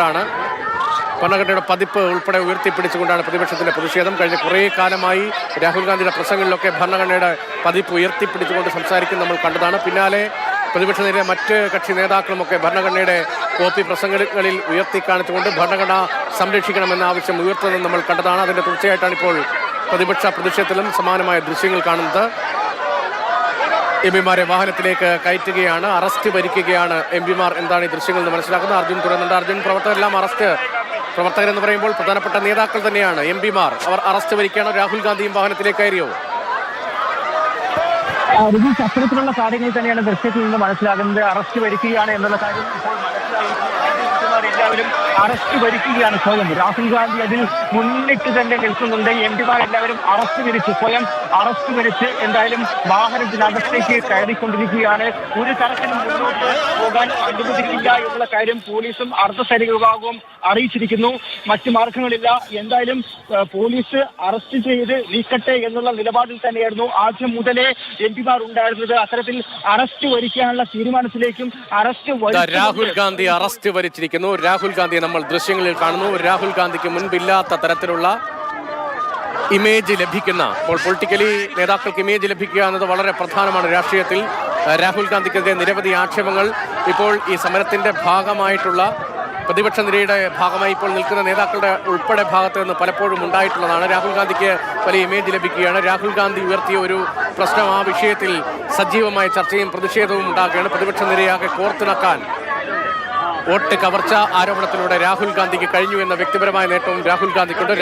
ഉയർത്തിപ്പിടിച്ചുകൊണ്ടാണ് ഭരണഘടനയുടെ പതിപ്പ് ഉൾപ്പെടെ ഉയർത്തിപ്പിടിച്ചുകൊണ്ടാണ് പ്രതിപക്ഷത്തിന്റെ പ്രതിഷേധം. കഴിഞ്ഞ കുറേ കാലമായി രാഹുൽ ഗാന്ധിയുടെ പ്രസംഗങ്ങളിലൊക്കെ ഭരണഘടനയുടെ പതിപ്പ് ഉയർത്തിപ്പിടിച്ചുകൊണ്ട് സംസാരിക്കുന്നത് നമ്മൾ കണ്ടതാണ്. പിന്നാലെ പ്രതിപക്ഷ നേരെ മറ്റ് കക്ഷി നേതാക്കളുമൊക്കെ ഭരണഘടനയുടെ കോപ്പി പ്രസംഗങ്ങളിൽ ഉയർത്തിക്കാണിച്ചുകൊണ്ട് ഭരണഘടന സംരക്ഷിക്കണമെന്ന ആവശ്യം ഉയർത്തുന്നത് നമ്മൾ കണ്ടതാണ്. അതിന്റെ തുടർച്ചയായിട്ടാണ് ഇപ്പോൾ പ്രതിപക്ഷ പ്രതിഷേധത്തിലും സമാനമായ ദൃശ്യങ്ങൾ കാണുന്നത്. എംപിമാരെ വാഹനത്തിലേക്ക് കയറ്റുകയാണ്, അറസ്റ്റ് ഭരിക്കുകയാണ് എംപിമാർ. എന്താണ് ഈ ദൃശ്യങ്ങൾ എന്ന് മനസ്സിലാക്കുന്നത്? അർജുൻ തുറന്നുണ്ട്. അർജുൻ, പ്രവർത്തകരെല്ലാം പ്രവർത്തകരെന്ന് പറയുമ്പോൾ പ്രധാനപ്പെട്ട നേതാക്കൾ തന്നെയാണ് എംപിമാർ. അവർ അറസ്റ്റ് ഭരിക്കുകയാണോ? രാഹുൽ ഗാന്ധിയും വാഹനത്തിലേക്ക് കയറിയോ? അത്തരത്തിലുള്ള കാര്യങ്ങൾ തന്നെയാണ് ദൃശ്യത്തിൽ നിന്ന് മനസ്സിലാകുന്നത്. അറസ്റ്റ് ഭരിക്കുകയാണ് എന്നുള്ള കാര്യം ഇപ്പോൾ എല്ലാവരും അറസ്റ്റ് ഭരിക്കുകയാണ് സ്വയം. രാഹുൽ ഗാന്ധി അതിൽ മുന്നിട്ട് തന്നെ നിൽക്കുന്നുണ്ട്. എംപിമാരെല്ലാവരും അറസ്റ്റ് ഭരിച്ച് സ്വയം അറസ്റ്റ് ഭരിച്ച് എന്തായാലും വാഹനത്തിനകത്തേക്ക് കയറിക്കൊണ്ടിരിക്കുകയാണ്. ഒരു തരത്തിലും മുന്നോട്ട് പോകാൻ അനുവദിക്കില്ല എന്നുള്ള കാര്യം പോലീസും അർദ്ധസൈനിക വിഭാഗവും അറിയിച്ചിരിക്കുന്നു. മറ്റു മാർഗങ്ങളില്ല. എന്തായാലും പോലീസ് അറസ്റ്റ് ചെയ്ത് നീക്കട്ടെ എന്നുള്ള നിലപാടിൽ തന്നെയായിരുന്നു ആദ്യം മുതലേ എംപിമാർ ഉണ്ടായിരുന്നത്. അത്തരത്തിൽ അറസ്റ്റ് വരിക്കാനുള്ള തീരുമാനത്തിലേക്കും രാഹുൽ ഗാന്ധി അറസ്റ്റ് വരിച്ചിരിക്കുന്നു. രാഹുൽ ഗാന്ധിയെ നമ്മൾ ദൃശ്യങ്ങളിൽ കാണുന്നു. രാഹുൽ ഗാന്ധിക്ക് മുൻപില്ലാത്ത തരത്തിലുള്ള ഇമേജ് ലഭിക്കുന്ന, ഇപ്പോൾ പൊളിറ്റിക്കലി നേതാക്കൾക്ക് ഇമേജ് ലഭിക്കുക എന്നത് വളരെ പ്രധാനമാണ് രാഷ്ട്രീയത്തിൽ. രാഹുൽ ഗാന്ധിക്കെതിരെ നിരവധി ആക്ഷേപങ്ങൾ ഇപ്പോൾ ഈ സമരത്തിന്റെ ഭാഗമായിട്ടുള്ള പ്രതിപക്ഷ നിരയുടെ ഭാഗമായി ഇപ്പോൾ നിൽക്കുന്ന നേതാക്കളുടെ ഉൾപ്പെടെ ഭാഗത്ത് നിന്ന് പലപ്പോഴും ഉണ്ടായിട്ടുള്ളതാണ്. രാഹുൽ ഗാന്ധിക്ക് വലിയ ഇമേജ് ലഭിക്കുകയാണ്. രാഹുൽ ഗാന്ധി ഉയർത്തിയ ഒരു പ്രശ്നം, ആ വിഷയത്തിൽ സജീവമായ ചർച്ചയും പ്രതിഷേധവും ഉണ്ടാകുകയാണ്. പ്രതിപക്ഷ നിരയാകെ കോർത്തിണക്കാൻ വോട്ട് കവർച്ച ആരോപണത്തിലൂടെ രാഹുൽ ഗാന്ധിക്ക് കഴിഞ്ഞു എന്ന വ്യക്തിപരമായ നേട്ടവും രാഹുൽ ഗാന്ധിക്കുണ്ട്.